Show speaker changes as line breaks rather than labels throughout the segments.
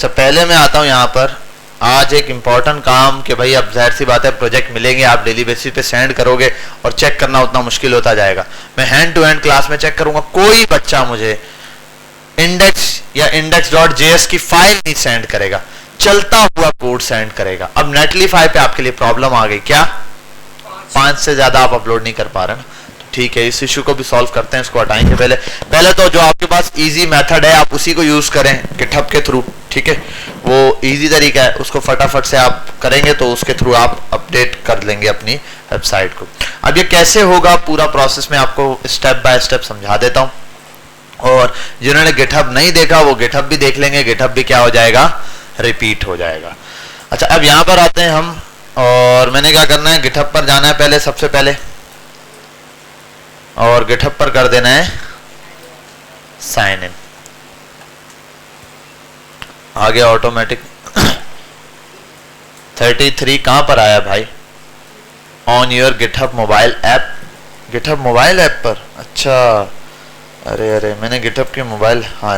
अच्छा पहले मैं आता हूँ यहाँ पर आज एक इम्पॉर्टेंट काम कि भाई अब जाहिर सी बात है प्रोजेक्ट मिलेंगे, आप डेली बेसिस पे सेंड करोगे और चेक करना उतना मुश्किल होता जाएगा। मैं हैंड टू हैंड क्लास में चेक करूंगा, कोई बच्चा मुझे इंडेक्स या index.js की फाइल नहीं सेंड करेगा, चलता हुआ कोड सेंड करेगा। अब नेटलीफाई पे आपके लिए प्रॉब्लम आ गई, क्या 5 से ज्यादा आप अपलोड नहीं कर पा रहे ना, तो ठीक है इस इशू को भी सॉल्व करते हैं। इसको हटाएंगे पहले तो जो आपके पास इजी मेथड है आप उसी को यूज करें गिटहब के थ्रू, ठीक है वो इजी तरीका है, उसको फटाफट से आप करेंगे तो उसके थ्रू आप अपडेट कर लेंगे अपनी वेबसाइट को। अब ये कैसे होगा पूरा प्रोसेस में आपको स्टेप बाय स्टेप समझा देता हूँ, और जिन्होंने गिटहब नहीं देखा वो गिटहब भी देख लेंगे, गिटहब भी क्या हो जाएगा, रिपीट हो जाएगा। अच्छा अब यहां पर आते हैं हम, और मैंने क्या करना है, गिटहब पर जाना है पहले सबसे पहले, और गिटहब पर कर देना है साइन इन, आ गया ऑटोमेटिक। 33 कहां पर आया भाई, on your GitHub mobile app, GitHub mobile app पर, अच्छा अरे मैंने गिटहब के मोबाइल, हाँ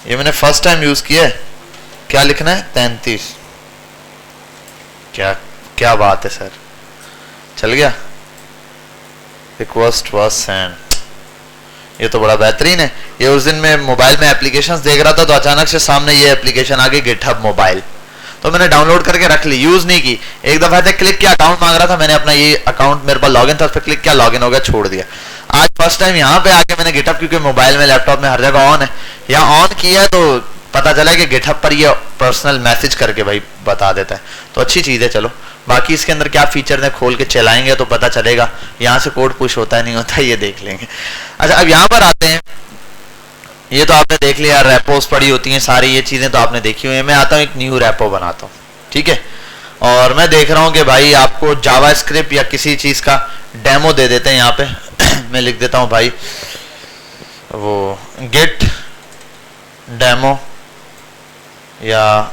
ये मैंने फर्स्ट टाइम यूज किया है। क्या लिखना है 33, क्या बात है सर, चल गया, रिक्वेस्ट वाज सेंड, ये तो बड़ा बेहतरीन है। ये उस दिन मैं मोबाइल में एप्लीकेशंस देख रहा था तो अचानक से सामने ये एप्लीकेशन आ गई गिटहब मोबाइल, तो मैंने डाउनलोड करके रख ली, यूज नहीं की। एक दफा से क्लिक किया, अकाउंट मांग रहा था, मैंने अपना ये अकाउंट मेरे पास लॉगिन था उस पर क्लिक किया, लॉगिन हो गया, छोड़ दिया। आज फर्स्ट टाइम यहाँ पे आके मैंने गिटहब, क्योंकि मोबाइल में लैपटॉप में हर जगह ऑन है, यहाँ ऑन किया है तो पता चला कि गिटहब पर ये पर्सनल मैसेज करके भाई बता देता है, तो अच्छी चीज है। चलो बाकी इसके अंदर क्या फीचर है खोल के चलाएंगे तो पता चलेगा, यहाँ से कोड पुश होता है नहीं होता ये देख लेंगे। अच्छा अब यहाँ पर आते हैं, ये तो आपने देख लिया, रेपोस पड़ी होती हैं सारी ये चीजें तो आपने देखी हुई है। मैं आता हूँ एक न्यू रेपो बनाता हूँ, ठीक है, और मैं देख रहा हूँ कि भाई आपको जावास्क्रिप्ट या किसी चीज का डेमो दे देते हैं यहाँ पे। मैं लिख देता हूँ भाई वो गिट डेमो या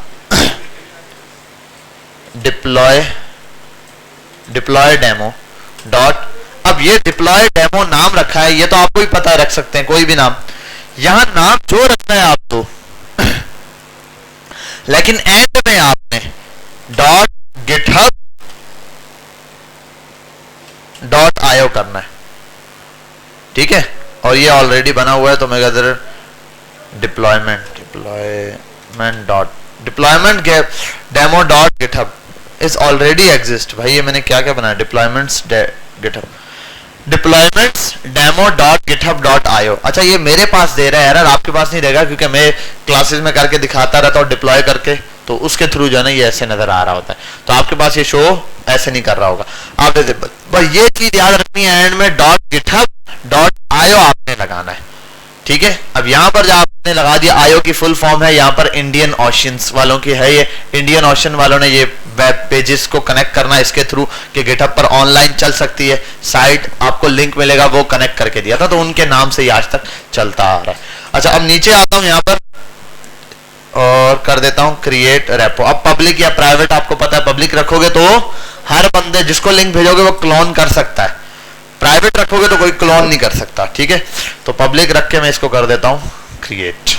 डिप्लॉय डेमो डॉट, अब ये डिप्लॉय डेमो नाम रखा है, ये तो आपको ही पता है, रख सकते हैं कोई भी नाम, यहां नाम जो रखना है आप तो, लेकिन एंड में आपने डॉट गिटहब डॉट आईओ करना है, ठीक है, और ये ऑलरेडी बना हुआ है तो मैं कहता deployment demo dot GitHub is already exist. भाई ये मैंने क्या क्या बनाया, deployments demo dot GitHub dot IO. अच्छा ये मेरे पास दे रहा है एरर, आपके पास नहीं देगा क्योंकि मैं क्लासेस में करके दिखाता रहता हूँ डिप्लॉय करके, तो उसके थ्रू जो है ना ये ऐसे नजर आ रहा होता है, तो आपके पास ये शो ऐसे नहीं कर रहा होगा। आप बस ये चीज याद रखनी है, एंड में डॉट गिटहब डॉट आईओ आपने लगाना है, ठीक है। अब यहाँ पर जो आपने लगा दिया, आईओ की फुल फॉर्म है यहाँ पर इंडियन ओशियंस वालों की है, ये इंडियन ओशन वालों ने ये वेब पेजेस को कनेक्ट करना इसके थ्रू कि गिटहब पर ऑनलाइन चल सकती है साइट, आपको लिंक मिलेगा, वो कनेक्ट करके दिया था, तो उनके नाम से ही आज तक चलता आ रहा है। अच्छा अब नीचे आता हूँ यहाँ पर और कर देता हूँ क्रिएट रेपो। अब पब्लिक या प्राइवेट आपको पता है, पब्लिक रखोगे तो हर बंदे जिसको लिंक भेजोगे वो क्लोन कर सकता है, प्राइवेट रखोगे तो कोई क्लोन नहीं कर सकता, ठीक है। तो पब्लिक रख के मैं इसको कर देता हूं क्रिएट,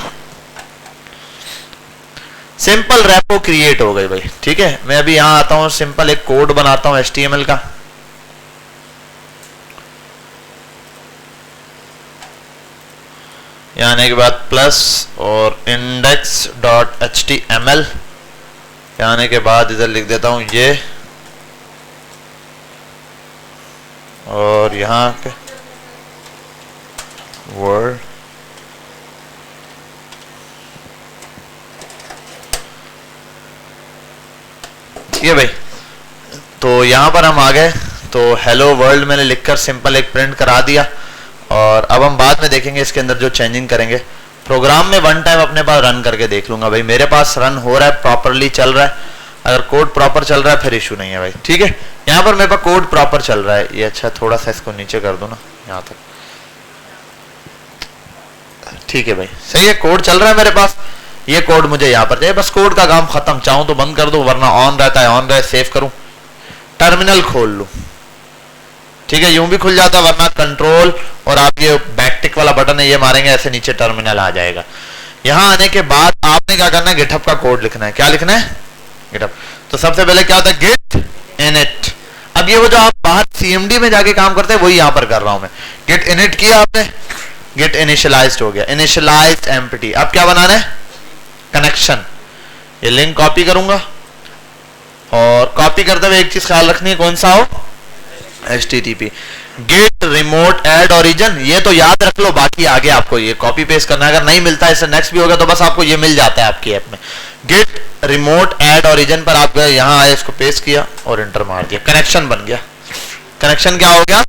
सिंपल रेपो क्रिएट हो गई भाई, ठीक है। मैं अभी यहां आता हूं, सिंपल एक कोड बनाता हूं HTML का, यहां आने के बाद प्लस और index.html, यहां आने के बाद इधर लिख देता हूं ये, और यहाँ के वर्ड, ठीक है भाई। तो यहाँ पर हम आ गए, तो हेलो वर्ल्ड मैंने लिखकर सिंपल एक प्रिंट करा दिया, और अब हम बाद में देखेंगे इसके अंदर जो चेंजिंग करेंगे। प्रोग्राम में वन टाइम अपने पास रन करके देख लूंगा भाई, मेरे पास रन हो रहा है, प्रॉपरली चल रहा है, अगर कोड प्रॉपर चल रहा है फिर इशू नहीं है भाई, ठीक है। यहाँ पर मेरे पास कोड प्रॉपर चल रहा है, ये अच्छा थोड़ा सा इसको नीचे कर दो ना यहाँ तक, ठीक है भाई, सही है, कोड चल रहा है मेरे पास, ये कोड मुझे यहाँ पर चाहिए, बस कोड का काम खत्म, चाहूं तो बंद कर दो वरना ऑन रहता है, ऑन रहे सेव करूं, टर्मिनल खोल लूं, ठीक है, यूं भी खुल जाता है, वरना कंट्रोल और आप ये बैकटिक वाला बटन है ये मारेंगे ऐसे नीचे टर्मिनल आ जाएगा। यहां आने के बाद आपने क्या करना है, गिटहब का कोड लिखना है। क्या लिखना है? गिटहब। तो सबसे पहले क्या होता है, गिट इनिट। अब ये वो जो आप बाहर सीएमडी में जाके काम करते हैं वही यहां पर कर रहा हूं मैं। गिट इनिट किया आपने, गिट इनिशियलाइज्ड हो गया, इनिशियलाइज्ड एम्प्टी। अब क्या बनाना है, कनेक्शन। ये लिंक कॉपी करूंगा और कॉपी करते हुए एक चीज ख्याल रखनी है, कौन सा हो, HTTP git remote add origin. ये तो याद रख लो, बाकी आगे आपको ये कॉपी पेस्ट करना है। अगर नहीं मिलता है, इससे नेक्स्ट भी होगा तो बस आपको ये मिल जाता है आपकी ऐप में। गेट रिमोट ऐड ओरिजिन पर आप गए, यहां आए, इसको पेस्ट किया और एंटर मार दिया, कनेक्शन बन गया। कनेक्शन क्या हो गया,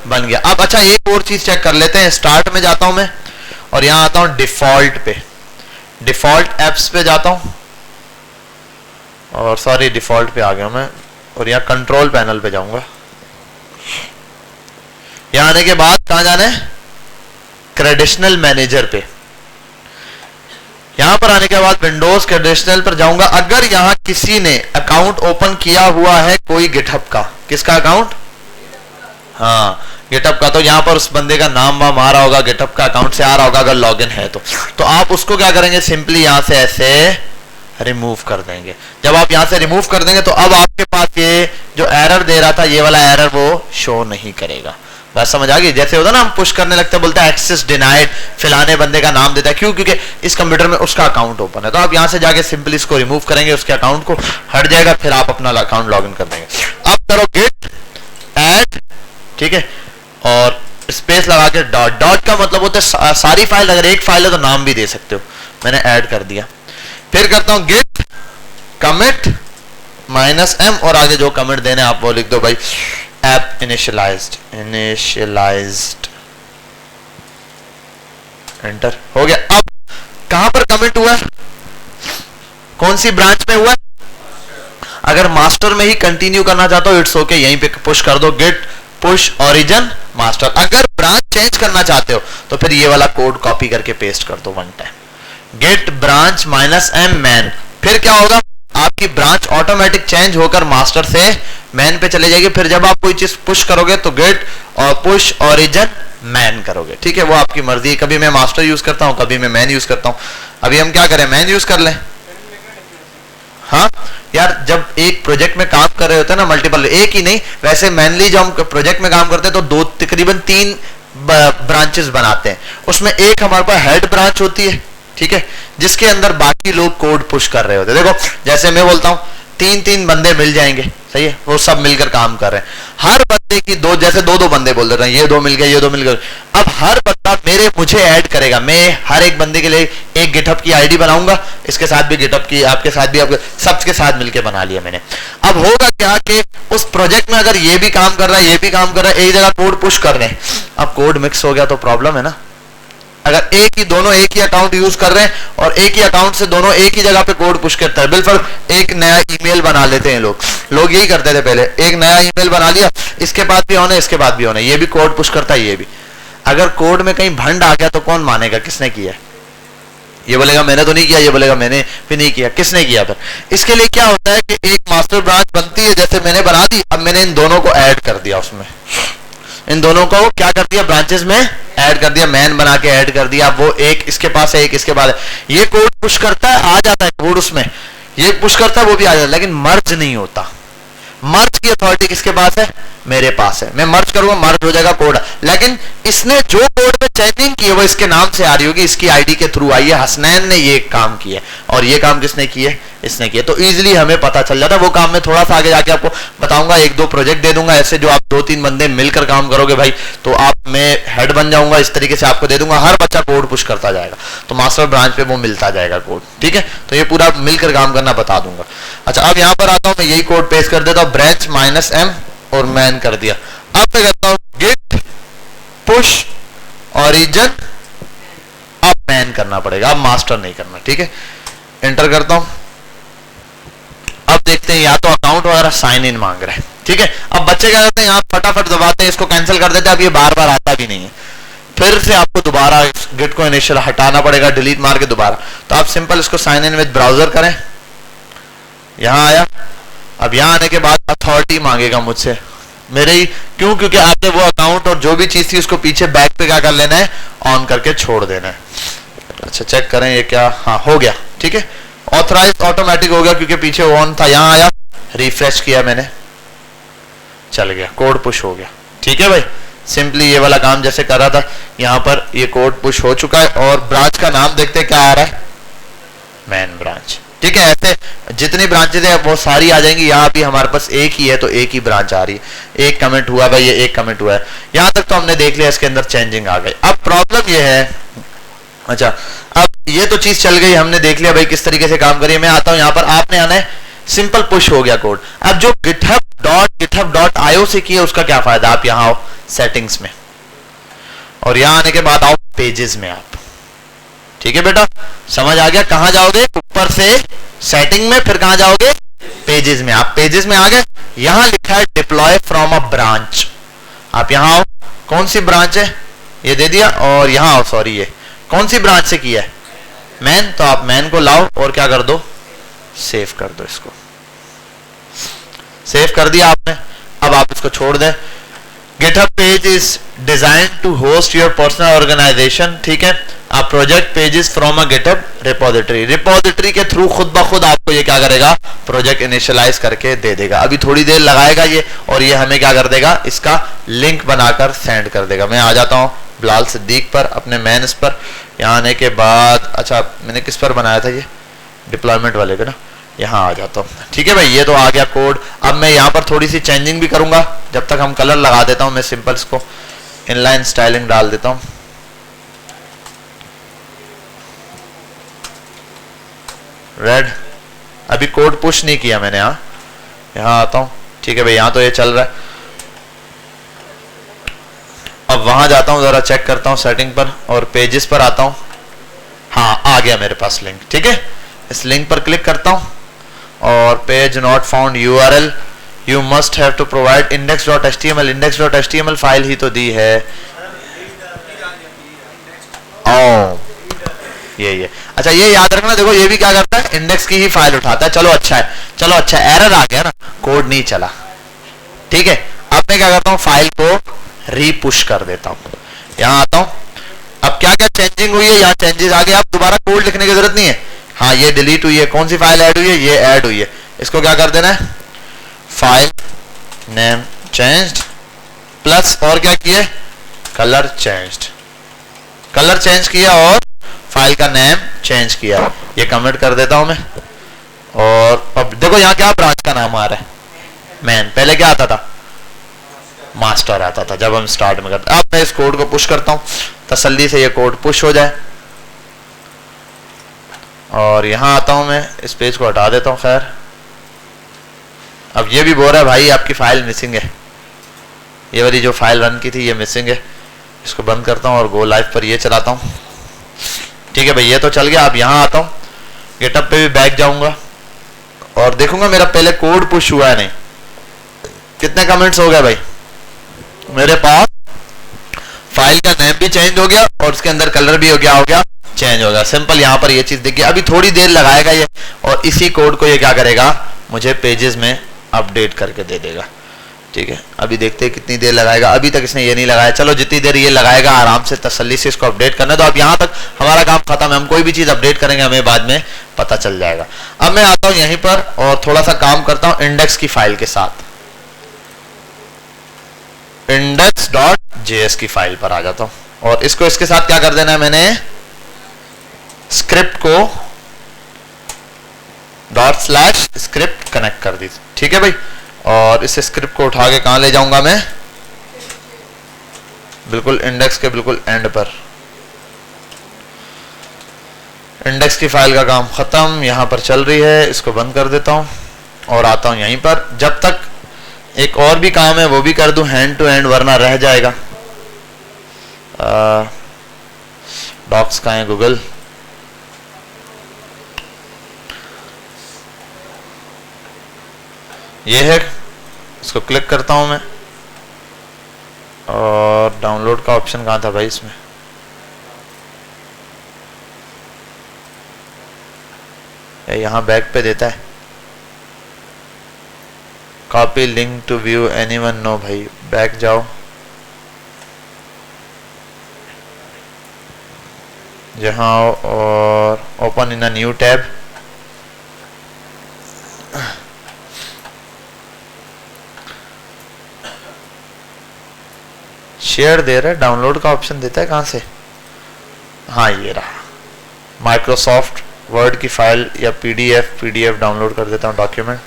बन गया। अब अच्छा एक और चीज चेक कर लेते हैं। स्टार्ट में जाता हूं मैं और यहां आता हूं डिफॉल्ट पे, डिफॉल्ट एप्स पे जाता हूं और सॉरी डिफॉल्ट पे आ गया मैं और यहां कंट्रोल पैनल पे जाऊंगा। यहां आने के बाद कहां जाना है, क्रेडेंशियल मैनेजर पे। यहां पर आने के बाद विंडोज क्रेडेंशियल पर जाऊंगा। अगर यहां किसी ने अकाउंट ओपन किया हुआ है कोई गिटहब का, किसका अकाउंट, हाँ गिटहब का, तो यहां पर उस बंदे का नाम वाम आ रहा होगा, गिटहब का अकाउंट से आ रहा होगा अगर लॉगिन है तो आप उसको क्या करेंगे, सिंपली यहां से ऐसे रिमूव कर देंगे। जब आप यहां से रिमूव कर देंगे तो अब आपके पास ये जो एरर दे रहा था, ये वाला एरर वो शो नहीं करेगा। बात समझ आ गई? जैसे होता ना, हम पुश करने लगते हैं, बोलता है एक्सेस डिनाइड, फिलाने बंदे का नाम देता है, क्यों, क्योंकि इस कंप्यूटर में उसका अकाउंट ओपन है। तो आप यहां से जाके सिंपली इसको रिमूव करेंगे, उसके अकाउंट को हट जाएगा, फिर आप अपना अकाउंट लॉगिन कर देंगे। अब करो गिट ऐड, ठीक है, और स्पेस लगा के डॉट। डॉट का मतलब होता है सारी फाइल, अगर एक फाइल है तो नाम भी दे सकते हो। मैंने ऐड कर दिया। फिर करता हूं गिट कमिट -m और आगे जो कमिट देने आप वो लिख दो भाई, ऐप इनिशियलाइज्ड, एंटर हो गया। अब कहां पर कमिट हुआ, कौन सी ब्रांच में हुआ? अगर मास्टर में ही कंटिन्यू करना चाहते हो इट्स ओके, यहीं पे पुश कर दो, गिट पुश ओरिजिन मास्टर। अगर ब्रांच चेंज करना चाहते हो तो फिर ये वाला कोड कॉपी करके पेस्ट कर दो one time, git branch -m main. फिर क्या होगा, आपकी ब्रांच ऑटोमेटिक चेंज होकर मास्टर से मैन पे चले जाएगी। फिर जब आप कोई चीज पुश करोगे तो गेट और पुश ओरिजिन मैन करोगे, ठीक है, वो आपकी मर्जी है। कभी मैं मास्टर यूज करता हूं, कभी मैं मैन यूज करता हूं। अभी हम क्या करें, मैन यूज कर लें। हाँ यार, जब एक प्रोजेक्ट में काम कर रहे होते हैं ना, मल्टीपल, एक ही नहीं, वैसे मैनली जब हम प्रोजेक्ट में काम करते हैं तो दो तकरीबन 3 ब्रांचेस बनाते हैं। उसमें एक हमारे पास हेड ब्रांच होती है, ठीक है, जिसके अंदर बाकी लोग कोड पुश कर रहे होते हैं। देखो जैसे मैं बोलता हूं 3 बंदे मिल जाएंगे, सही है, वो सब मिलकर काम कर रहे हैं। हर बंदे की जैसे दो बंदे बोल रहे हैं, ये 2 मिल गए, ये 2 मिल गए। अब हर बंदा मुझे ऐड करेगा, मैं हर एक बंदे के लिए एक गिटहब की आईडी बनाऊंगा, इसके साथ भी गिटहब की, आपके साथ भी, आपके सबके साथ मिलकर बना लिया मैंने। अब होगा क्या कि उस प्रोजेक्ट में अगर ये भी काम कर रहा है, ये भी काम कर रहा है, एक जगह कोड पुश कर रहे हैं, अब कोड मिक्स हो गया तो प्रॉब्लम है ना। अगर दोनों एक ही अकाउंट यूज कर रहे हैं और एक ही अकाउंट से दोनों एक ही जगह पे कोड पुश करता है, बिल्कुल एक नया ईमेल बना लेते हैं लोग यही करते थे पहले, एक नया ईमेल बना लिया, इसके बाद भी होना, इसके बाद भी होना, ये भी कोड पुश करता है, ये भी। अगर कोड में कहीं भंड आ गया तो कौन मानेगा किसने किया? ये बोलेगा मैंने तो नहीं किया, ये बोलेगा मैंने भी नहीं किया, किसने किया? फिर इसके लिए क्या होता है कि एक मास्टर ब्रांच बनती है, जैसे मैंने बना दी, अब मैंने इन दोनों को ऐड कर दिया, उसमें इन दोनों को क्या कर दिया, ब्रांचेस में ऐड कर दिया, मैन बना के ऐड कर दिया। वो एक इसके पास है, एक इसके पास है, ये कोड पुश करता है, आ जाता है कोड उसमें, ये पुश करता है, वो भी आ जाता है, लेकिन मर्ज नहीं होता। मर्ज की अथॉरिटी किसके पास है? मेरे पास है। मैं मर्ज करूंगा, मर्ज हो जाएगा कोड, लेकिन इसने जो कोड पे चेकिंग की है वो इसके नाम से आ रही होगी, इसकी आईडी के थ्रू आई है, हसनैन ने ये काम किया और ये काम किसने किया? इसने किया। तो इजीली हमें पता चल जाता है। वो काम में थोड़ा सा आगे जाके आपको बताऊंगा, 1-2 प्रोजेक्ट दे दूंगा ऐसे, जो आप 2-3 बंदे मिलकर काम करोगे भाई, तो आप, मैं हेड बन जाऊंगा, इस तरीके से आपको दे दूंगा, हर बच्चा कोड पुश करता जाएगा, तो मास्टर ब्रांच पे वो मिलता जाएगा कोड, ठीक है। तो ये पूरा मिलकर काम करना बता दूंगा। अच्छा, अब यहां पर आता हूं, मैं यही कोड पेस्ट कर देता हूं, ब्रांच -m और मैन कर दिया। अब मैं करता हूं गिट पुश ओरिजिन, अब मैन करना पड़ेगा, अब मास्टर नहीं करना, ठीक है। एंटर करता हूं। अब देखते हैं, या तो अकाउंट वगैरह साइन इन मांग रहे हैं, ठीक है। अब बच्चे क्या करते हैं, यहाँ फटाफट दबाते हैं, इसको कैंसिल कर देते हैं, अब ये बार बार आता भी नहीं है, फिर से आपको दोबारा गिट को इनिशियल हटाना पड़ेगा, डिलीट मार के दोबारा। तो आप सिंपल इसको साइन इन विद ब्राउजर करें, यहां आया। अब यहां आने के बाद अथॉरिटी मांगेगा मुझसे, मेरे ही, क्यों? क्योंकि आपने वो अकाउंट और जो भी चीज थी उसको पीछे बैक पे क्या कर लेना है, ऑन करके छोड़ देना है। अच्छा चेक करें ये क्या, हाँ हो गया, ठीक है, ऑथराइज ऑटोमेटिक हो गया क्योंकि पीछे ऑन था, यहाँ आया, रिफ्रेश किया मैंने, चल गया, कोड पुश हो गया। ठीक है भाई, सिंपली ये वाला काम जैसे कर रहा था, यहाँ पर ये कोड पुश हो चुका है और ब्रांच का नाम देखते हैं क्या आ रहा है, मैन ब्रांच। ठीक है, ऐसे जितनी ब्रांचेज है वो सारी आ जाएंगी। यहाँ भी हमारे पास एक ही है तो एक ही ब्रांच आ रही है, एक कमेंट हुआ भाई, ये एक कमेंट हुआ है, यहाँ तक तो हमने देख लिया, इसके अंदर चेंजिंग आ गई। अब प्रॉब्लम ये है, अच्छा अब ये तो चीज चल गई, हमने देख लिया भाई किस तरीके से काम करिए। मैं आता हूं यहाँ पर, आपने आना है, सिंपल पुश हो गया कोड। अब जो github.io से किया उसका क्या फायदा, आप यहाँ आओ सेटिंग्स में और यहाँ आने के बाद आओ पेजेस में आप। ठीक है बेटा, समझ आ गया, कहां जाओगे, ऊपर से सेटिंग में, फिर कहां जाओगे, पेजेस में। आप पेजेस में आ गए, यहां लिखा है डिप्लॉय फ्रॉम अ ब्रांच, आप यहां आओ, कौन सी ब्रांच है ये दे दिया, और यहां आओ, सॉरी ये कौन सी ब्रांच से किया है, मैन, तो आप मैन को लाओ और क्या कर दो, सेव कर दो, इसको सेव कर दिया आपने। अब आप इसको छोड़ दें। GitHub page is design to host your personal organization. ठीक है, आप project pages from a GitHub repository के थ्रू खुद ब खुद आपको ये क्या करेगा, प्रोजेक्ट इनिशियलाइज करके दे देगा। अभी थोड़ी देर लगाएगा ये, और ये हमें क्या कर देगा, इसका लिंक बनाकर सेंड कर देगा। मैं आ जाता हूँ बिलाल सिद्दीक पर, अपने मैन पर, यहाँ आने के बाद, अच्छा मैंने किस पर बनाया था ये, डिप्लॉयमेंट वाले पे ना, यहाँ आ जाता हूँ। ठीक है भाई, ये तो आ गया कोड। अब मैं यहाँ पर थोड़ी सी चेंजिंग भी करूंगा, जब तक हम कलर लगा देता हूँ, मैं सिंपल इसको इनलाइन स्टाइलिंग डाल देता हूँ। रेड, अभी कोड पुश नहीं किया मैंने, यहाँ आता हूँ। ठीक है भाई, यहाँ तो ये चल रहा है। अब वहां जाता हूँ, जरा चेक करता हूँ सेटिंग पर, और पेजेस पर आता हूँ। हाँ आ गया मेरे पास लिंक। ठीक है, इस लिंक पर क्लिक करता हूँ और page not found URL, you must have to provide index.html। index.html file ही तो दी है। ओ ये अच्छा, ये याद रखना, देखो ये भी क्या करता है, इंडेक्स की ही फाइल उठाता है। चलो अच्छा है, चलो अच्छा, एरर आ गया ना, कोड नहीं चला। ठीक है, अब मैं क्या करता हूँ, फाइल को रीपुश कर देता हूँ। यहाँ आता हूँ, अब क्या क्या चेंजिंग हुई है, यहाँ चेंजेस आ गए। आप दोबारा कोड लिखने की जरूरत नहीं है। हाँ ये डिलीट हुई है, कौन सी फाइल ऐड हुई है, ये ऐड हुई है। इसको क्या कर देना है, फाइल नेम चेंज्ड प्लस, और क्या किया, कलर चेंज्ड, कलर चेंज किया और फाइल का नेम चेंज किया। ये कमेंट कर देता हूं मैं। और अब देखो यहाँ क्या ब्रांच का नाम आ रहा है, मैन। पहले क्या आता था, मास्टर आता था जब हम स्टार्ट में करते। अब मैं इस कोड को पुश करता हूं, तसल्ली से ये कोड पुश हो जाए। और यहां आता हूं मैं, इस पेज को हटा देता हूं। खैर अब ये भी बोल रहा है भाई आपकी फाइल मिसिंग है, ये वाली जो फाइल रन की थी ये मिसिंग है। इसको बंद करता हूं और गो लाइव पर ये चलाता हूं। ठीक है भाई, ये तो चल गया। अब यहाँ आता हूँ, गेटअप पे भी बैक जाऊंगा और देखूंगा मेरा पहले कोड पुश हुआ है नहीं। कितने कमेंट्स हो गए भाई मेरे पास, फाइल का नेम भी चेंज हो गया और उसके अंदर कलर भी हो गया चेंज हो गया। सिंपल यहाँ पर ये चीज देखिए, अभी थोड़ी देर लगाएगा ये, और इसी कोड को ये क्या करेगा, मुझे पेजेस में अपडेट करके दे देगा। ठीक है, अभी देखते हैं कितनी देर लगाएगा। अभी तक इसने ये नहीं लगाया, चलो जितनी देर ये लगाएगा आराम से तसल्ली से इसको अपडेट करना है। तो अब यहाँ तक हमारा काम खत्म है। हम कोई भी चीज अपडेट करेंगे हमें बाद में पता चल जाएगा। अब मैं आता हूँ यहीं पर और थोड़ा सा काम करता हूँ इंडेक्स की फाइल के साथ, index.js की फाइल पर आ जाता हूँ और इसको इसके साथ क्या कर देना है, मैंने स्क्रिप्ट को ./script कनेक्ट कर दी। ठीक है भाई, और इस स्क्रिप्ट को उठा के कहां ले जाऊंगा मैं, बिल्कुल इंडेक्स के बिल्कुल एंड पर। इंडेक्स की फाइल का काम खत्म, यहां पर चल रही है। इसको बंद कर देता हूं और आता हूं यहीं पर। जब तक एक और भी काम है वो भी कर दूं हैंड टू हैंड, वरना रह जाएगा। डॉक्स कहां है, गूगल, ये है। इसको क्लिक करता हूं मैं और डाउनलोड का ऑप्शन कहां था भाई इसमें, यहां बैक पे देता है, copy link to view anyone, no भाई बैक जाओ। यहाँ और open in a new tab. Share दे रहा है, डाउनलोड का ऑप्शन देता है कहाँ से? हाँ ये रहा, माइक्रोसॉफ्ट वर्ड की फाइल या पीडीएफ डाउनलोड कर देता हूँ, डॉक्यूमेंट।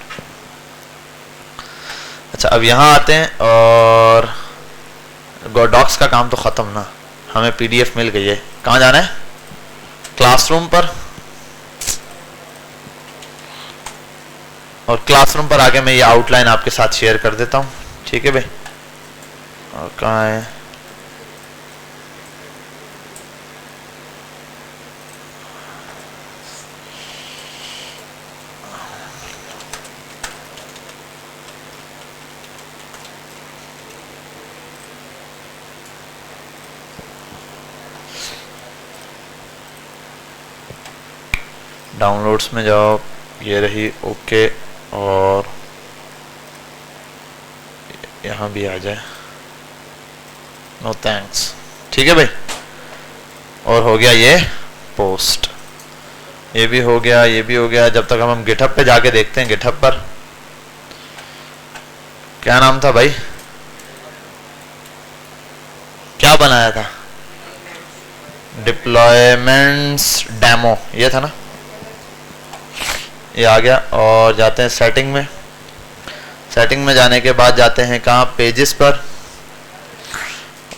अच्छा अब यहाँ आते हैं और डॉक्स का काम तो ख़त्म ना, हमें पीडीएफ मिल गई है। कहाँ जाना है? क्लासरूम पर। और क्लासरूम पर आके मैं ये आउटलाइन आपके साथ शेयर कर देता हूँ, ठीक है भाई। और कहाँ है? डाउनलोड्स में जाओ, ये रही, ओके, और यहाँ भी आ जाए, नो थैंक्स, ठीक है भाई। और हो गया ये पोस्ट, ये भी हो गया, ये भी हो गया। जब तक हम गिटहब पे जाके देखते हैं, गिटहब पर क्या नाम था भाई, क्या बनाया था? डिप्लॉयमेंट्स डेमो, ये था ना, ये आ गया। और जाते हैं सेटिंग में, सेटिंग में जाने के बाद जाते हैं कहाँ? पेजेस पर,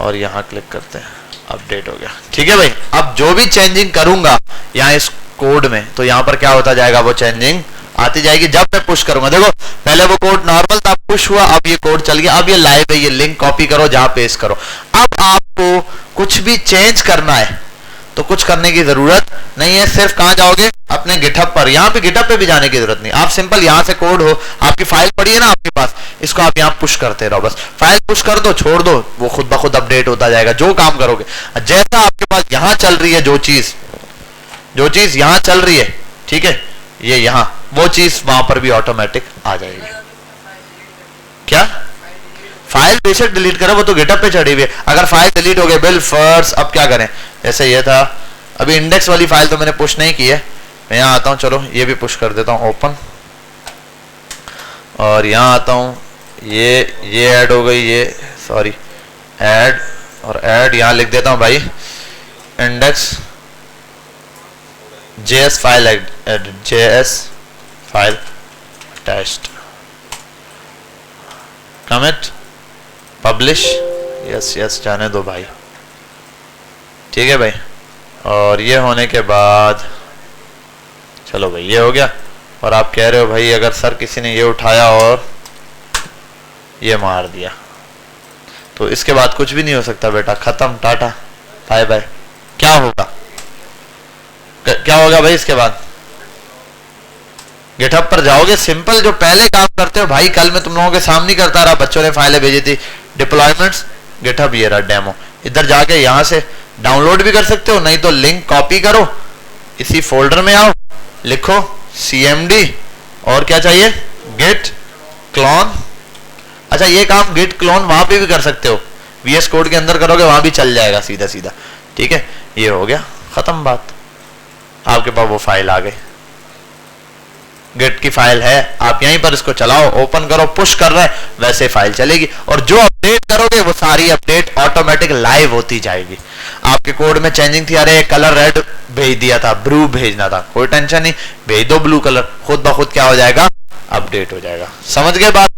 और यहाँ क्लिक करते हैं, अपडेट हो गया, ठीक है भाई। अब जो भी चेंजिंग करूंगा यहाँ इस कोड में, तो यहाँ पर क्या होता जाएगा? वो चेंजिंग आती जाएगी जब मैं पुश करूंगा। देखो पहले वो कोड नॉर्मल था, पुश हुआ, अब ये कोड चल गया, अब ये लाइव है, ये लिंक कॉपी करो, जहां पेस्ट करो। अब आपको कुछ भी चेंज करना है तो कुछ करने की जरूरत नहीं है, सिर्फ कहां जाओगे? अपने गिटहब पर। यहाँ पे गिटहब पे भी जाने की जरूरत नहीं, आप सिंपल यहाँ से कोड हो, आपकी फाइल पड़ी है ना आपके पास, इसको आप यहाँ पुश करते रहो, बस फाइल पुश कर दो, छोड़ दो, वो खुद ब खुद अपडेट होता जाएगा। जो काम करोगे, जैसा आपके पास यहाँ चल रही है, जो चीज यहाँ चल रही है, ठीक है, ये यहाँ, वो चीज वहां पर भी ऑटोमेटिक आ जाएगी। क्या? फाइल बेशक डिलीट करो, वो तो गिटहब पे चढ़ी हुई है। अगर फाइल डिलीट हो गई, बिल फर्स्ट, अब क्या करें? जैसे ये था, अभी इंडेक्स वाली फाइल तो मैंने पुश नहीं की है, मैं यहाँ आता हूँ, चलो ये भी पुश कर देता हूँ, ओपन, और यहाँ आता हूँ, ये ऐड हो गई, ये सॉरी ऐड, और ऐड यहाँ लिख देता हूँ भाई, index JS file edit, JS file attached, commit, publish, yes जाने दो भाई, ठीक है भाई। और ये होने के बाद चलो भाई ये हो गया। और आप कह रहे हो भाई अगर सर किसी ने ये उठाया और ये मार दिया तो इसके बाद कुछ भी नहीं हो सकता बेटा, खत्म, टाटा बाय बाय। क्या होगा? क्या होगा भाई इसके बाद? गिटहब पर जाओगे, सिंपल जो पहले काम करते हो भाई, कल मैं तुम लोगों के सामने करता रहा, बच्चों ने फाइलें भेजी थी, डिप्लॉयमेंट्स, गिटहब, ये रहा डेमो। इधर जाके यहाँ से डाउनलोड भी कर सकते हो, नहीं तो लिंक कॉपी करो, इसी फोल्डर में आओ, लिखो cmd, और क्या चाहिए? Git clone. अच्छा ये काम गिट क्लोन वहां पे भी कर सकते हो, VS कोड के अंदर करोगे वहां भी चल जाएगा सीधा सीधा, ठीक है। ये हो गया, खत्म बात, आपके पास वो फाइल आ गई, गिट की फाइल है, आप यहीं पर इसको चलाओ, ओपन करो, पुश कर रहे हैं वैसे फाइल चलेगी, और जो अपडेट करोगे वो सारी अपडेट ऑटोमेटिक लाइव होती जाएगी। आपके कोड में चेंजिंग थी, अरे कलर रेड भेज दिया था, ब्लू भेजना था, कोई टेंशन नहीं, भेज दो ब्लू कलर, खुद ब खुद क्या हो जाएगा? अपडेट हो जाएगा। समझ गए बात?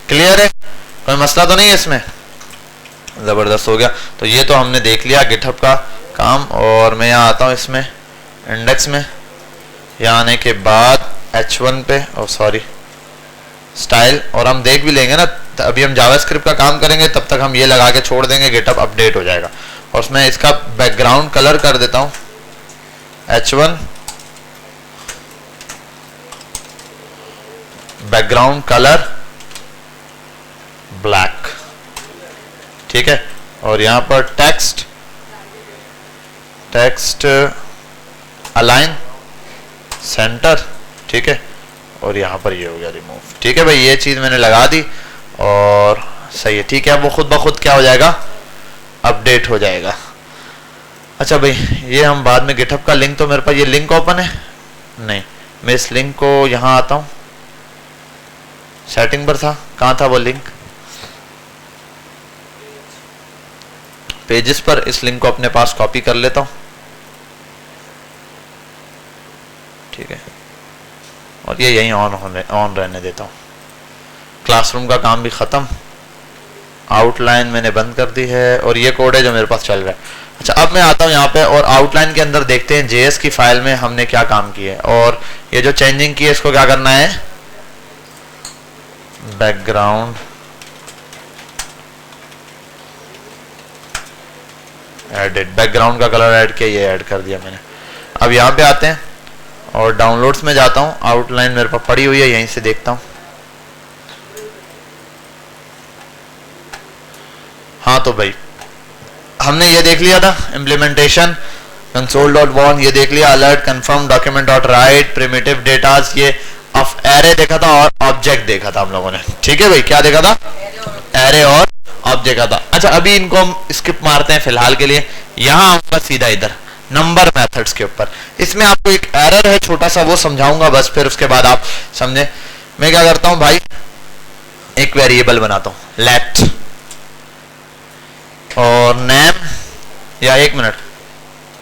क्लियर है? कोई मसला तो नहीं है इसमें? जबरदस्त हो गया। तो ये तो हमने देख लिया गिटहब का काम। और मैं यहाँ आता हूँ इसमें इंडेक्स में, यहाँ आने के बाद H1 पे, और सॉरी स्टाइल, और हम देख भी लेंगे ना, अभी हम जावास्क्रिप्ट का काम करेंगे, तब तक हम ये लगा के छोड़ देंगे, गिटहब अपडेट हो जाएगा। और उसमें इसका बैकग्राउंड कलर कर देता हूँ H1, बैकग्राउंड कलर ब्लैक, ठीक है। और यहाँ पर टेक्स्ट अलाइन सेंटर, ठीक है। और यहाँ पर ये हो गया रिमूव, ठीक है भाई, ये चीज मैंने लगा दी और सही है, ठीक है। वो खुद ब खुद क्या हो जाएगा? अपडेट हो जाएगा। अच्छा भाई, ये हम बाद में गिटहब का लिंक, तो मेरे पास ये लिंक ओपन है नहीं, मैं इस लिंक को यहाँ आता हूँ, सेटिंग पर था, कहाँ था वो लिंक, पेजेस पर। इस लिंक को अपने पास कॉपी कर लेता हूँ, ठीक है, और ये यहीं ऑन रहने देता हूँ। क्लासरूम का काम भी ख़त्म, आउटलाइन मैंने बंद कर दी है, और ये कोड है जो मेरे पास चल रहा है। अच्छा, अब मैं आता हूँ यहाँ पे और आउटलाइन के अंदर देखते हैं जेएस की फाइल में हमने क्या काम किया है, और ये जो चेंजिंग की है इसको क्या करना है, बैकग्राउंड एडिट, बैकग्राउंड का कलर ऐड किया, ये ऐड कर दिया मैंने। अब यहाँ पे आते हैं और डाउनलोड्स में जाता हूँ, आउटलाइन मेरे पास पड़ी हुई है, यहीं से देखता हूँ। हाँ तो भाई हमने ये देख लिया था, इम्प्लीमेंटेशन console.1 ये देख लिया, alert confirm document.write primitive datas, ये एरे देखा था और ऑब्जेक्ट देखा था हम लोगों ने, ठीक है भाई। क्या देखा था, एरे और ऑब्जेक्ट देखा था। अच्छा, अभी इनको हम स्किप मारते हैं फिलहाल के लिए, यहाँ आऊंगा सीधा इधर नंबर मेथड्स के ऊपर। इसमें आपको एक एरर है छोटा सा, वो समझाऊंगा बस, फिर उसके बाद आप समझे। मैं क्या करता हूं भाई, एक वेरिएबल बनाता हूं लेट, और नेम, या एक मिनट,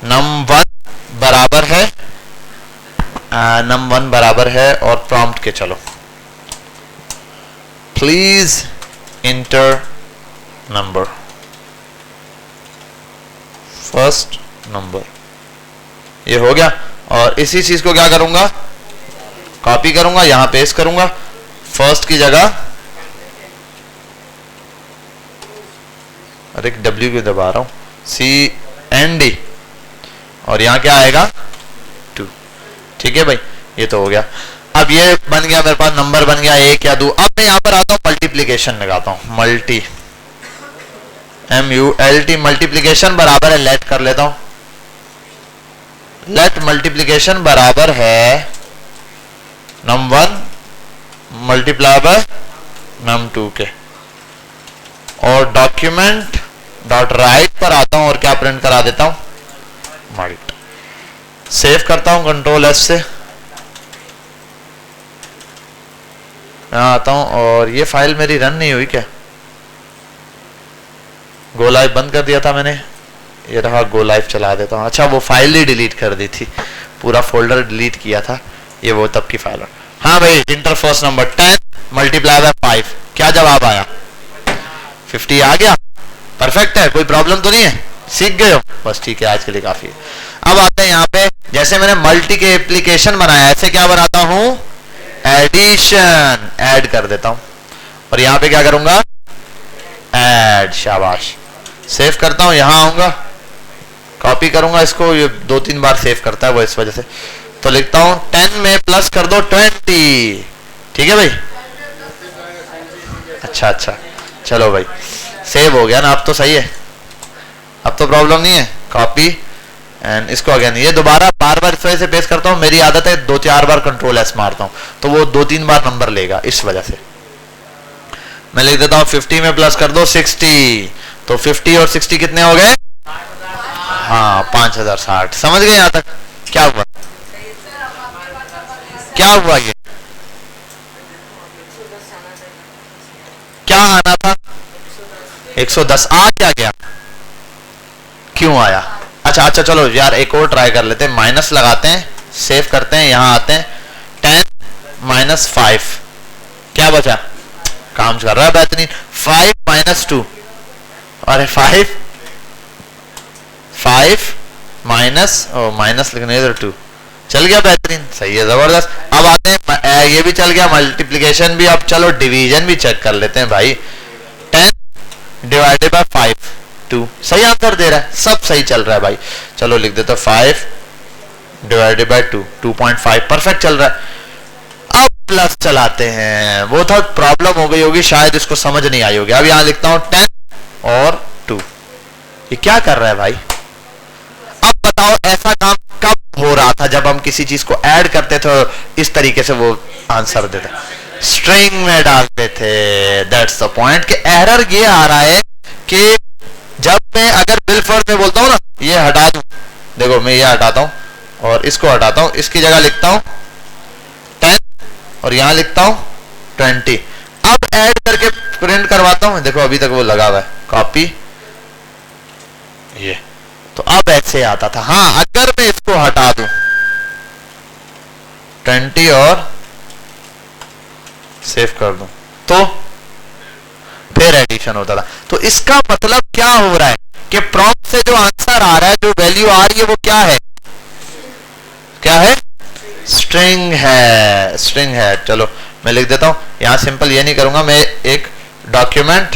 num1 बराबर है num1 बराबर है, और प्रॉम्प्ट के चलो please inter number, first number, ये हो गया। और इसी चीज को क्या करूंगा, कॉपी करूंगा, यहां पेस्ट करूंगा, फर्स्ट की जगह, अरे W क्यों दबा रहा हूं, CND, और यहां क्या आएगा 2, ठीक है भाई, ये तो हो गया। अब ये बन गया मेरे पास, नंबर बन गया 1 या 2। अब मैं यहां पर आता हूं, मल्टीप्लीकेशन लगाता हूं, मल्टी MULT, मल्टीप्लीकेशन बराबर है, लेट कर लेता हूं, लेट मल्टीप्लीकेशन बराबर है num1 मल्टीप्लाई बाय num2 के, और डॉक्यूमेंट डॉट राइट पर आता हूं और क्या प्रिंट करा देता हूं, मल्ट। सेव करता हूं कंट्रोल एस से, यहां आता हूं, और ये फाइल मेरी रन नहीं हुई क्या, गो लाइव बंद कर दिया था मैंने, ये रहा, गो लाइव चला देता हूं। अच्छा, वो फाइल ही डिलीट कर दी थी, पूरा फोल्डर डिलीट किया था, ये वो तब की फाइल है। हाँ भाई, inter first number 10 multiply by 5, क्या जवाब आया, 50 आ गया, परफेक्ट है, कोई प्रॉब्लम तो नहीं है, सीख गए हो बस, ठीक है, आज के लिए काफी है। अब आते हैं यहाँ पे, जैसे मैंने मल्टी के एप्लीकेशन बनाया, ऐसे क्या बनाता हूं, एडिशन, ऐड कर देता हूं, और यहाँ पे क्या करूंगा, ऐड, शाबाश। सेव करता हूं, यहां आऊंगा, कॉपी करूंगा इसको, ये 2-3 बार सेव करता है वो, इस वजह से। तो लिखता हूं 10 में प्लस कर दो 20, ठीक है भाई, अच्छा अच्छा, चलो भाई, सेव हो गया ना, अब तो सही है, अब तो प्रॉब्लम नहीं है। कॉपी एंड इसको अगेन, ये दोबारा बार बार इस वजह से पेस्ट करता हूं, मेरी आदत है 2-4 बार कंट्रोल एस मारता हूं, तो वो 2-3 बार नंबर लेगा, इस वजह से मैं लिख देता हूं 50 में प्लस कर दो 60, तो 50 और 60 कितने हो गए, हाँ 5060। समझ गए यहां तक, क्या हुआ, क्या हुआ, ये क्या आना था, 110 आ क्या गया, क्यों आया, अच्छा अच्छा, चलो यार एक और ट्राई कर लेते हैं, माइनस लगाते हैं, सेव करते हैं, यहां आते हैं, 10 - 5 क्या बचा, काम कर रहा है बेहतरीन, 5 - 2, अरे 5 माइनस लिखने इधर 2, चल गया बेहतरीन, सही है, जबरदस्त। अब आते हैं, ये भी चल गया, मल्टीप्लिकेशन भी, अब चलो डिवीजन भी चेक कर लेते हैं भाई, 10 डिवाइडेड बाय 5 2, सही आंसर दे रहा है, सब सही चल रहा है भाई। चलो लिख देते 5 डिवाइडेड बाय 2, 2.5, परफेक्ट चल रहा है। अब प्लस चलाते हैं, वो था प्रॉब्लम हो गई होगी शायद, इसको समझ नहीं आई होगी। अब यहां लिखता हूं 10 और 2, ये क्या कर रहा है भाई, अब बताओ ऐसा काम कब हो रहा था, जब हम किसी चीज को ऐड करते थे इस तरीके से वो आंसर देते, स्ट्रिंग में डालते थे। दैट्स द पॉइंट, कि एरर ये आ रहा है कि जब मैं अगर बिल फर्ज में बोलता हूं ना ये हटा दूं, देखो मैं ये हटाता हूं और इसको हटाता हूं, इसकी जगह लिखता हूं 10 और यहां लिखता हूं 20। अब ऐड करके प्रिंट करवाता हूं, देखो अभी तक वो लगा हुआ है, कॉपी ये, तो अब ऐसे आता था। हाँ अगर मैं इसको हटा दूं 20 और सेव कर दूं तो फिर एडिशन होता था। तो इसका मतलब क्या हो रहा है कि प्रॉम्प्ट से जो आंसर आ रहा है, जो वैल्यू आ रही है वो क्या है, क्या है, स्ट्रिंग है, स्ट्रिंग है। चलो मैं लिख देता हूं यहां, सिंपल ये नहीं करूंगा मैं, एक डॉक्यूमेंट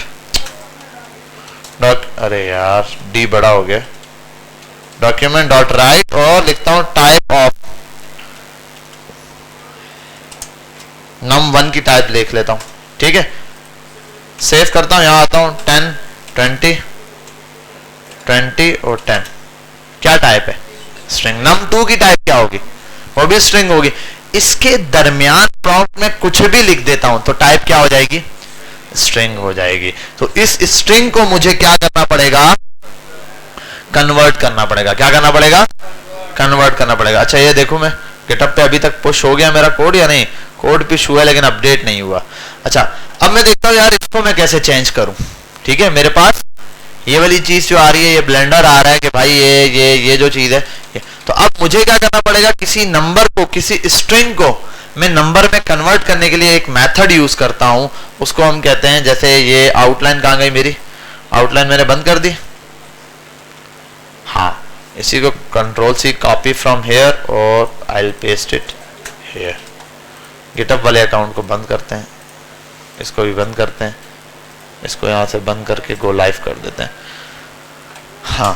अरे यार डी बड़ा हो गया, डॉक्यूमेंट डॉट राइट और लिखता हूं टाइप ऑफ num1 की टाइप लिख लेता हूं, ठीक है। सेव करता हूं, यहां आता हूं 10 20 20 और 10, क्या टाइप है, स्ट्रिंग। num2 की टाइप क्या होगी, वो भी स्ट्रिंग होगी। इसके दरमियान प्रॉम्प्ट में कुछ भी लिख देता हूं तो टाइप क्या हो जाएगी, स्ट्रिंग हो जाएगी। तो इस स्ट्रिंग को मुझे क्या करना पड़ेगा, कन्वर्ट करना पड़ेगा। क्या करना पड़ेगा, कन्वर्ट करना पड़ेगा। अच्छा ये देखो मैं गिटहब पे अभी तक पुश हो गया मेरा कोड या नहीं, कोड पुश हुआ लेकिन अपडेट नहीं हुआ। अच्छा अब मैं देखता हूं यार इसको मैं कैसे चेंज करूं, ठीक है। मेरे पास ये वाली चीज जो आ रही है, ये ब्लेंडर आ रहा है कि भाई ये जो चीज है, तो अब मुझे क्या करना पड़ेगा, किसी नंबर को, किसी स्ट्रिंग को मैं नंबर में कन्वर्ट करने के लिए एक मेथड यूज करता हूं, उसको हम कहते हैं, जैसे ये आउटलाइन कहां गई मेरी, आउटलाइन मैंने बंद कर दी, हाँ इसी को control C copy from here और I will paste it here. GitHub वाले अकाउंट को बंद करते हैं, इसको भी बंद करते हैं, इसको यहां से बंद करके गो लाइव कर देते हैं। हाँ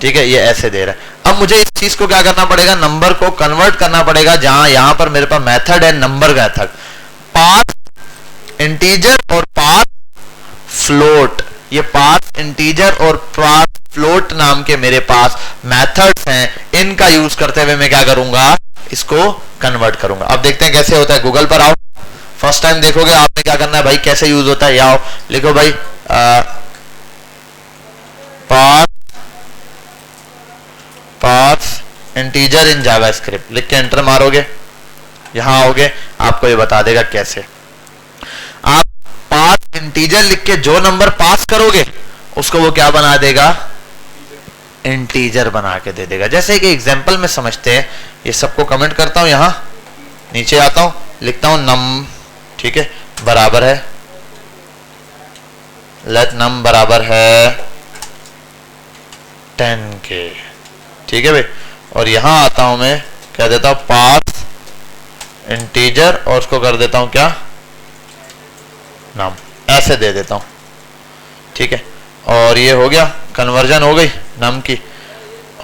ठीक है, ये ऐसे दे रहा है। अब मुझे इस चीज को क्या करना पड़ेगा, नंबर को कन्वर्ट करना पड़ेगा, जहां यहां पर मेरे पास मेथड है नंबर मेथड, पाथ इंटीजर और पाथ फ्लोट। ये पाथ इंटीजर और पाथ फ्लोट नाम के मेरे पास मेथड्स हैं, इनका यूज करते हुए मैं क्या करूंगा, इसको कन्वर्ट करूंगा। अब देखते हैं कैसे होता है। गूगल पर आओ, फर्स्ट टाइम देखोगे आपने क्या करना है भाई, कैसे यूज होता है, आओ लिखो भाई पाथ इंटीजर इन जावास्क्रिप्ट, लिख के एंटर मारोगे, यहां आओगे आपको ये बता देगा कैसे। आप पाथ इंटीजर लिख के जो नंबर पास करोगे उसको वो क्या बना देगा, इंटीजर बना के दे देगा। जैसे कि एग्जांपल में समझते हैं, ये सबको कमेंट करता हूं, यहां नीचे आता हूं, लिखता हूं नम, ठीक है, बराबर है, लेट नम बराबर है 10 के, ठीक है भाई। और यहां आता हूं मैं, कह देता हूं पाथ इंटीजर और उसको कर देता हूं क्या, नाम, ऐसे दे देता हूं, ठीक है। और ये हो गया, कन्वर्जन हो गई नम की।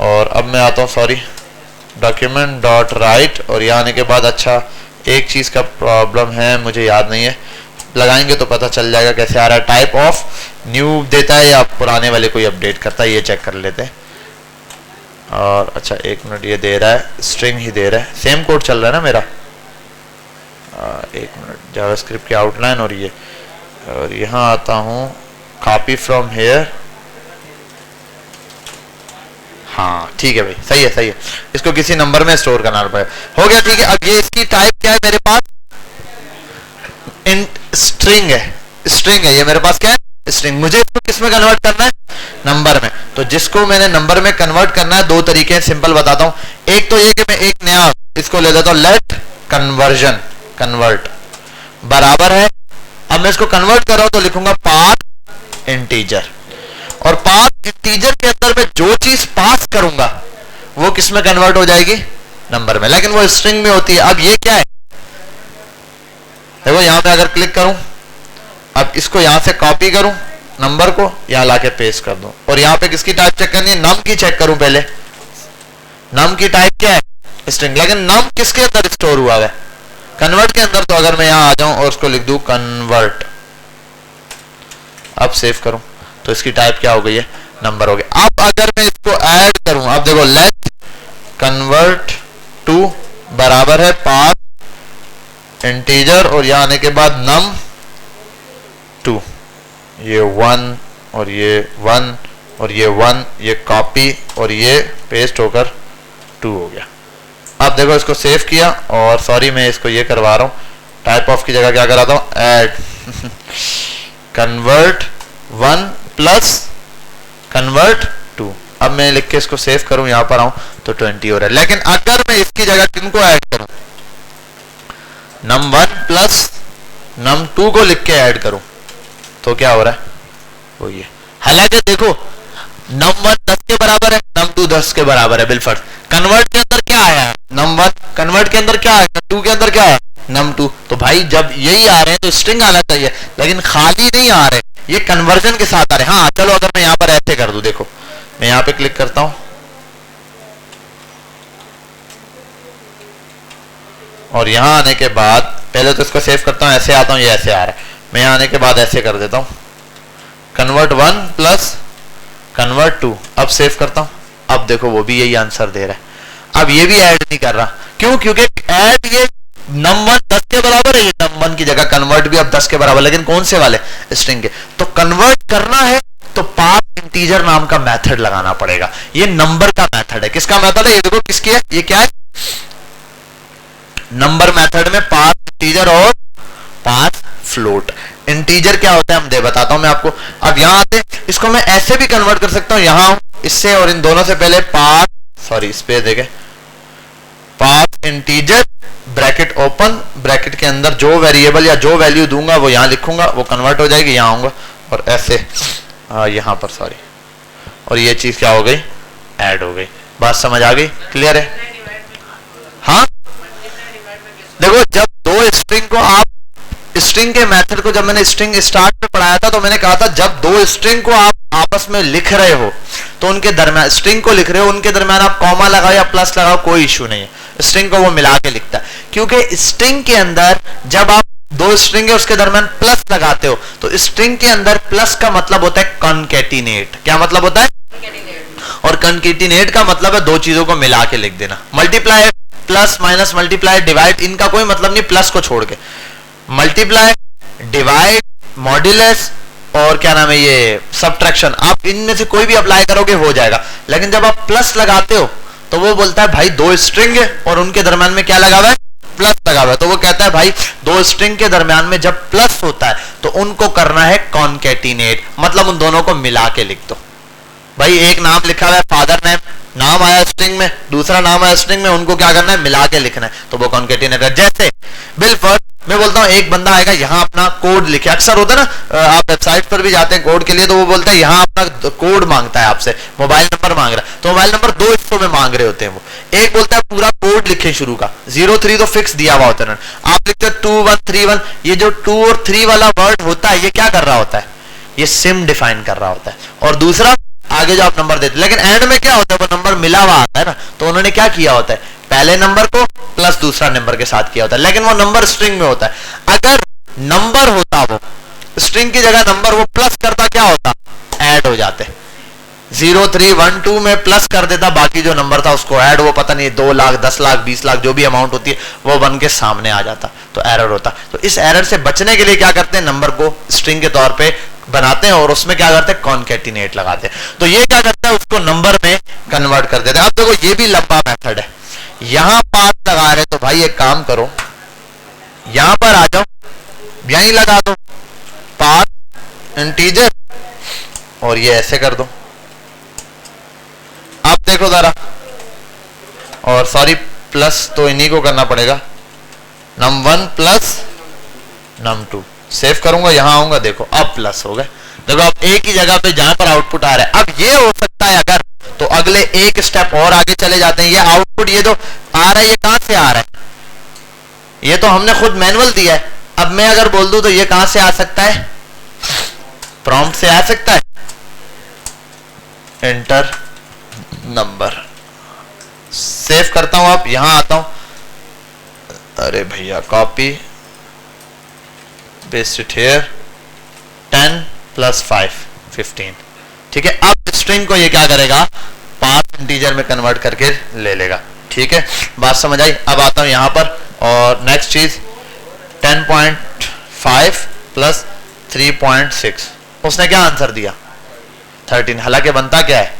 और अब मैं आता हूं, सॉरी, डॉक्यूमेंट डॉट राइट, और यहाँ आने के बाद अच्छा एक चीज का प्रॉब्लम है, मुझे याद नहीं है, लगाएंगे तो पता चल जाएगा कैसे आ रहा है। टाइप ऑफ न्यू देता है या पुराने वाले कोई अपडेट करता है, ये चेक कर लेते हैं। और अच्छा एक मिनट, ये दे रहा है स्ट्रिंग ही दे रहा है, सेम कोड चल रहा है ना मेरा। एक मिनट, जावास्क्रिप्ट की आउटलाइन और ये, और यहाँ आता हूँ कॉपी फ्रॉम हेयर, हाँ ठीक है भाई, सही है सही है। इसको किसी नंबर में स्टोर करना पड़ेगा, हो गया ठीक है। अब ये इसकी टाइप क्या है मेरे पास, स्ट्रिंग है, स्ट्रिंग है ये मेरे पास, क्या है, स्ट्रिंग। मुझे इसको किस में कन्वर्ट करना है, नंबर में। तो जिसको मैंने नंबर में कन्वर्ट करना है, दो तरीके हैं, सिंपल बताता हूं। एक तो ये कि मैं एक नया इसको ले लेता हूं, लेट कन्वर्जन कन्वर्ट बराबर है, अब मैं इसको कन्वर्ट कर रहा हूं तो लिखूंगा पाथ इंटीजर, और पाथ इंटीजर के अंदर मैं जो चीज पास करूंगा वो किस में कन्वर्ट हो जाएगी, नंबर में, लेकिन वो स्ट्रिंग में होती है। अब ये क्या है, देखो यहां पे अगर क्लिक करूं, अब इसको यहां से कॉपी करूं, नंबर को यहां लाके पेस्ट कर दूं, और यहां पे किसकी टाइप चेक करनी है, नम की चेक करूं पहले। नम की टाइप क्या है, स्ट्रिंग, लेकिन नम किसके अंदर स्टोर हुआ है, कन्वर्ट के अंदर। तो अगर मैं यहां आ जाऊं और उसको लिख दूं कन्वर्ट, अब सेव करूं तो इसकी टाइप क्या हो गई है, नंबर हो गया। अब अगर मैं इसको ऐड करूं, अब देखो लेट कन्वर्ट टू बराबर है पाथ इंटीजर, और यहां आने के बाद नम 2, ये 1 और ये 1 और ये 1, ये कॉपी और ये पेस्ट होकर 2 हो गया। अब देखो इसको सेव किया और सॉरी मैं इसको ये करवा रहा हूँ, टाइप ऑफ की जगह क्या कराता हूँ, ऐड कन्वर्ट 1 प्लस कन्वर्ट 2। अब मैं लिख के इसको सेव करूं, यहां पर आऊं तो 20 हो रहा है। लेकिन अगर मैं इसकी जगह किनको ऐड करूं, num1 प्लस num2 को लिख के ऐड करूं तो क्या हो रहा है, वो ये। हालांकि देखो num1 10 के बराबर है, num2 10 के बराबर है बिलफर्ज। कन्वर्ट के अंदर क्या आया, num1, कन्वर्ट के अंदर क्या आया, num2 के अंदर क्या आया, num2। तो भाई जब यही आ रहे हैं तो स्ट्रिंग आना चाहिए, लेकिन खाली नहीं आ रहे, ये कन्वर्जन के साथ आ रहे। हाँ चलो अगर मैं यहां पर ऐसे कर दूं, देखो मैं यहां पे क्लिक करता हूं और यहां आने के बाद पहले तो इसको सेव करता हूं, ऐसे आता हूं, ये ऐसे आ रहा है। मैं यहां आने के बाद ऐसे कर देता हूं, कन्वर्ट 1 प्लस कन्वर्ट 2। अब सेव करता हूं, अब देखो वो भी यही आंसर दे रहा है। अब ये भी ऐड नहीं कर रहा, क्यों, क्योंकि ऐड ये num1 10 के बराबर है, ये num1 की जगह कन्वर्ट भी अब 10 के बराबर, लेकिन कौन से वाले, स्ट्रिंग के। तो कन्वर्ट करना है तो पास इंटीजर नाम का मेथड लगाना पड़ेगा। ये नंबर का मेथड है। किसका मेथड है, ये देखो किसकी है, ये क्या है, नंबर मेथड में पास इंटीजर और पास फ्लोट। इंटीजर क्या होता है हम दे बताता हूं मैं आपको। अब यहां आते, इसको मैं ऐसे भी कन्वर्ट कर सकता हूं, यहां इससे और इन दोनों से पहले पास, सॉरी स्पेस देके, पास इंटीजर ब्रैकेट ओपन, ब्रैकेट के अंदर जो वेरिएबल या जो वैल्यू दूंगा वो यहां लिखूंगा, वो कन्वर्ट हो जाएगी, यहां आऊंगा और ऐसे यहां पर, सॉरी, और ये चीज क्या हो गई, ऐड हो गई। बात समझ आ गई, क्लियर है। हाँ देखो जब दो स्ट्रिंग को आप, स्ट्रिंग के मेथड को जब मैंने स्ट्रिंग स्टार्ट में पढ़ाया था तो मैंने कहा था जब दो स्ट्रिंग को आप आपस में लिख रहे हो तो उनके दरमियान, स्ट्रिंग को लिख रहे हो उनके दरमियान आप कॉमा लगाओ या प्लस लगाओ, कोई इश्यू नहीं है, स्ट्रिंग को वो मिला के लिखता है। क्योंकि स्ट्रिंग के अंदर जब आप दो स्ट्रिंग है उसके दरमियान प्लस लगाते हो तो स्ट्रिंग के अंदर प्लस का मतलब होता है कॉन्केटिनेट। क्या मतलब होता है, और कॉन्केटिनेट का मतलब है दो चीजों को मिला के लिख देना। Multiply, plus, minus, multiply, divide, इनका कोई मतलब नहीं प्लस को छोड़ के। मल्टीप्लाई, डिवाइड, मॉड्यूलस और क्या नाम है ये सब्ट्रैक्शन, आप इनमें से कोई भी अप्लाई करोगे हो जाएगा। लेकिन जब आप प्लस लगाते हो तो वो बोलता है भाई दो स्ट्रिंग है और उनके दरमियान में क्या लगा हुआ है, प्लस लगा हुआ है। तो वो कहता है भाई दो स्ट्रिंग के दरमियान में जब प्लस होता है तो उनको करना है कॉन्केटिनेट, मतलब उन दोनों को मिला के लिख दो। भाई एक नाम लिखा हुआ है फादर नेम, नाम आया स्ट्रिंग में, दूसरा नाम आया स्ट्रिंग में, उनको क्या करना है, मिला के लिखना है, तो वो कॉन्केटिनेट है। जैसे बिलफर्स्ट मैं बोलता हूं एक बंदा आएगा यहां अपना कोड लिखे, अक्सर होता है ना आप वेबसाइट पर भी जाते हैं कोड के लिए तो वो बोलता है यहां अपना कोड मांगता है आपसे, मोबाइल नंबर मांग रहा है, तो मोबाइल नंबर दो हिस्सों में मांग रहे होते हैं वो। एक बोलता है पूरा कोड लिखे शुरू का, 03 तो फिक्स दिया हुआ होता है, आप लिखते हो 2131, ये जो 2 और 3 वाला वर्ड होता है ये क्या कर रहा होता है, ये सिम डिफाइन कर रहा होता है, और दूसरा आगे जो आप नंबर देते। लेकिन एंड में क्या होता है, वो नंबर मिला हुआ आता है ना, तो उन्होंने क्या किया होता है, पहले नंबर को प्लस दूसरा नंबर के साथ किया होता है, लेकिन वो नंबर स्ट्रिंग में होता है। अगर नंबर होता वो स्ट्रिंग की जगह नंबर वो प्लस करता, क्या होता, ऐड हो जाते। 0312 में प्लस कर देता, बाकी जो नंबर था उसको ऐड, वो पता नहीं 2 लाख 10 लाख 20 लाख जो भी अमाउंट होती है वो बन के सामने आ जाता, तो एरर होता। तो इस एरर से बचने के लिए क्या करते हैं, नंबर को स्ट्रिंग के तौर पे बनाते हैं और उसमें क्या करते हैं, कॉन्केटिनेट लगाते हैं। तो ये क्या करता है, उसको नंबर में कन्वर्ट कर देते हैं। अब देखो ये भी लंबा मेथड है, यहां पास लगा रहे तो भाई एक काम करो, यहां पर आ जाओ, यहीं लगा दो पास इंटीजर और ये ऐसे कर दो। आप देखो जरा, और सॉरी प्लस तो इन्हीं को करना पड़ेगा, num1 प्लस num2 सेव करूंगा, यहां आऊंगा, देखो अब प्लस हो गए। देखो अब एक ही जगह पे जहां पर आउटपुट आ रहा है। अब ये हो सकता है अगर तो अगले एक स्टेप और आगे चले जाते हैं, ये आउटपुट ये जो आ रहा है ये कहां से आ रहा है, ये तो हमने खुद मैनुअल दिया है। अब मैं अगर बोल दूं तो ये कहां से आ सकता है, प्रॉम्प्ट से आ सकता है, एंटर नंबर, सेव करता हूं, आप यहां आता हूं, अरे भैया कॉपी पेस्ट इट हियर, 10 + 5 15, ठीक है। अब स्ट्रिंग को ये क्या करेगा, पास इंटीजर में कन्वर्ट करके ले लेगा, ठीक है। बात समझ आई। अब आता हूं यहां पर और नेक्स्ट चीज 10.5 + 3.6, उसने क्या आंसर दिया, 13, हालांकि बनता क्या है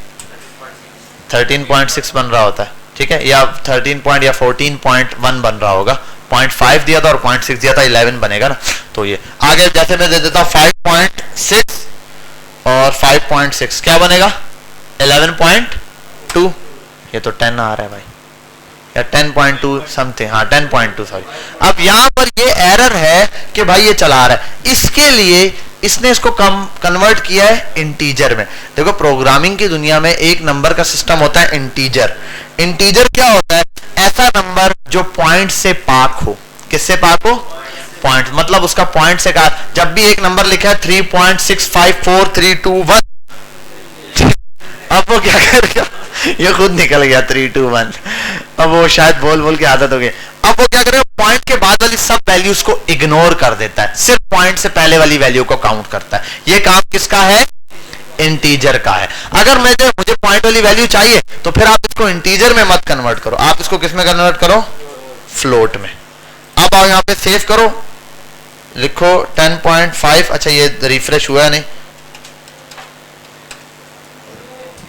13.6 बन रहा होता है, ठीक है, या 13 पॉइंट या 14.1 बन रहा होगा, 0.5 दिया था और 0.6 दिया था, 11 बनेगा ना। तो ये आगे जैसे मैं दे देता हूँ 5.6 और 5.6 क्या बनेगा 11.2, ये तो 10 आ रहा है भाई, या 10.2 समथिंग, हाँ 10.2 सॉरी। अब यहाँ पर ये एरर है कि भाई ये चला रहा है, इसके लिए इसने इसको कन्वर्ट किया है इंटीजर में। देखो प्रोग्रामिंग की दुनिया में एक नंबर का सिस्टम होता है इंटीजर। इंटीजर क्या होता है, ऐसा नंबर जो पॉइंट से पाक हो। किससे पाक हो, पॉइंट, मतलब उसका पॉइंट से कहा, जब भी एक नंबर लिखा है 3.654321 अब वो क्या करेगा, ये खुद निकल गया 321, अब वो शायद बोल बोल के आदत हो गई। अब वो क्या करेगा, पॉइंट के बाद वाली सब वैल्यूज को इग्नोर कर देता है, सिर्फ पॉइंट से पहले वाली वैल्यू को काउंट करता है। ये काम किसका है, इंटीजर का है। अगर मुझे पॉइंट वाली वैल्यू चाहिए तो फिर आप इसको इंटीजर में मत कन्वर्ट करो, आप इसको किस में कन्वर्ट करो, फ्लोट में। अब आओ यहाँ पे सेव करो, लिखो 10.5, अच्छा ये रिफ्रेश हुआ नहीं,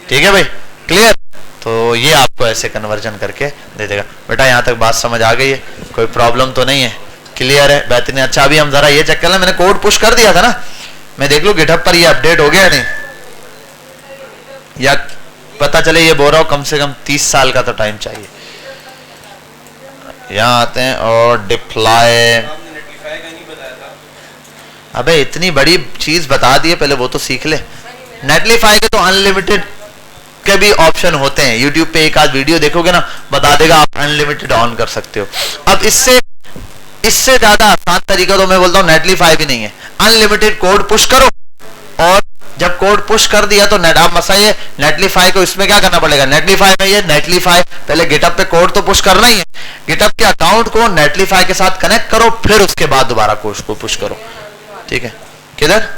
ठीक है भाई, क्लियर। तो ये आपको ऐसे कन्वर्जन करके दे देगा। बेटा यहाँ तक बात समझ आ गई है, कोई प्रॉब्लम तो नहीं है, क्लियर है, बेहतरीन। अच्छा अभी हम जरा ये चेक कर लें, मैंने कोड पुश कर दिया था ना, मैं देख लूं गिटहब पर ये अपडेट हो गया नहीं, या पता चले ये बोल रहा हो कम से कम 30 साल का तो टाइम चाहिए। यहाँ आते हैं और डिप्लॉय, अबे इतनी बड़ी चीज बता दी है, पहले वो तो सीख ले। नेटलीफाई के तो अनलिमिटेड के भी ऑप्शन होते हैं, यूट्यूब पे एक आध वीडियो देखोगे ना बता देगा आप अनलिमिटेड ऑन कर सकते हो। अब इससे ज्यादा आसान तरीका तो मैं बोलता हूँ नेटलीफाई भी नहीं है। अनलिमिटेड कोड पुश करो, और जब कोड पुश कर दिया तो अब मसा ये नेटलीफाई को इसमें क्या करना पड़ेगा, नेटलीफाई में ये नेटलीफाई पहले गिटहब पे कोड तो पुश करना ही है, गिटहब के अकाउंट को नेटलीफाई के साथ कनेक्ट करो, फिर उसके बाद दोबारा कोड को पुश करो, ठीक है। किधर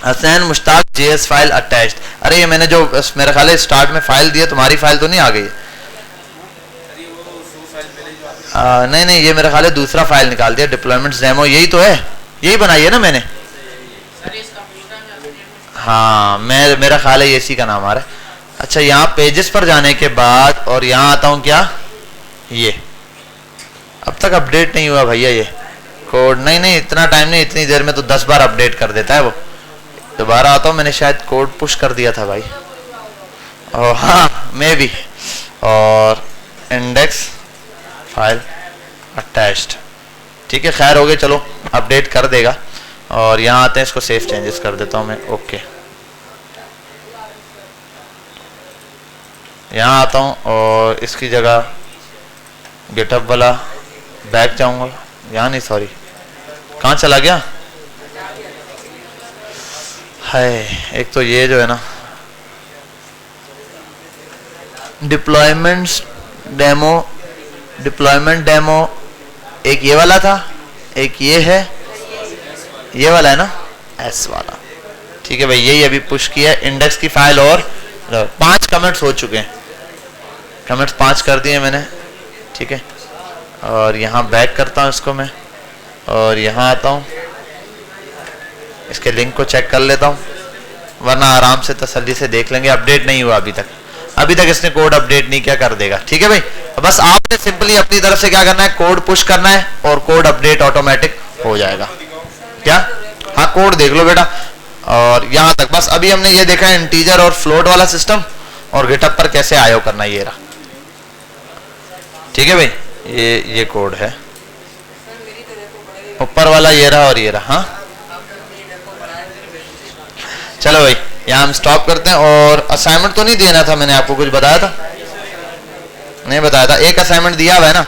Hussain Mushtaq JS file attached, अरे ये मैंने जो मेरा ख्याल है स्टार्ट में फाइल दिया, तुम्हारी फाइल तो नहीं आ गई? नहीं ये मेरा ख्याल है दूसरा फाइल निकाल दिया, डिप्लॉयमेंट्स डेमो, यही तो है, यही बनाई है ना मैंने। हाँ मेरा ख्याल है इसी का नाम आ रहा है। अच्छा यहाँ पेजेस पर जाने के बाद और यहाँ आता हूँ क्या, ये अब तक अपडेट नहीं हुआ भैया ये कोड, नहीं इतना टाइम नहीं, इतनी देर में तो 10 बार अपडेट कर देता है वो। दोबारा आता हूँ, मैंने शायद कोड पुश कर दिया था भाई, और हाँ मैं भी, और इंडेक्स फाइल अटैच्ड, ठीक है खैर हो गए, चलो अपडेट कर देगा। और यहाँ आते हैं, इसको सेफ चेंजेस कर देता हूँ मैं, ओके। यहाँ आता हूँ और इसकी जगह गिटहब वाला बैक जाऊँगा, यहाँ नहीं सॉरी, कहाँ चला गया है, एक तो ये जो है ना डिप्लॉयमेंट डेमो, एक ये वाला था, एक ये है, ये वाला है ना एस वाला, ठीक है भाई, यही अभी पुश किया है इंडेक्स की फाइल। और 5 कमेंट्स हो चुके हैं, कमेंट्स 5 कर दिए मैंने, ठीक है। और यहाँ बैक करता हूँ इसको मैं, और यहाँ आता हूँ, इसके लिंक को चेक कर लेता हूँ, वरना आराम से तसल्ली से देख लेंगे। अपडेट नहीं हुआ अभी तक इसने कोड अपडेट नहीं किया, कर देगा, ठीक है भाई। बस आपने सिंपली अपनी तरफ से क्या करना है, कोड पुश करना है और कोड अपडेट ऑटोमेटिक हो जाएगा। क्या, हाँ कोड देख लो बेटा। और यहाँ तक बस अभी हमने ये देखा है इंटीजर और फ्लोट वाला सिस्टम, और गिटहब पर कैसे आयो करना, ये रहा, ठीक है भाई। ये कोड है ऊपर वाला, ये रहा और ये रहा, हाँ चलो भाई यहाँ हम स्टॉप करते हैं। और असाइनमेंट तो नहीं देना था मैंने आपको, कुछ बताया था, नहीं बताया था, एक असाइनमेंट दिया हुआ है ना,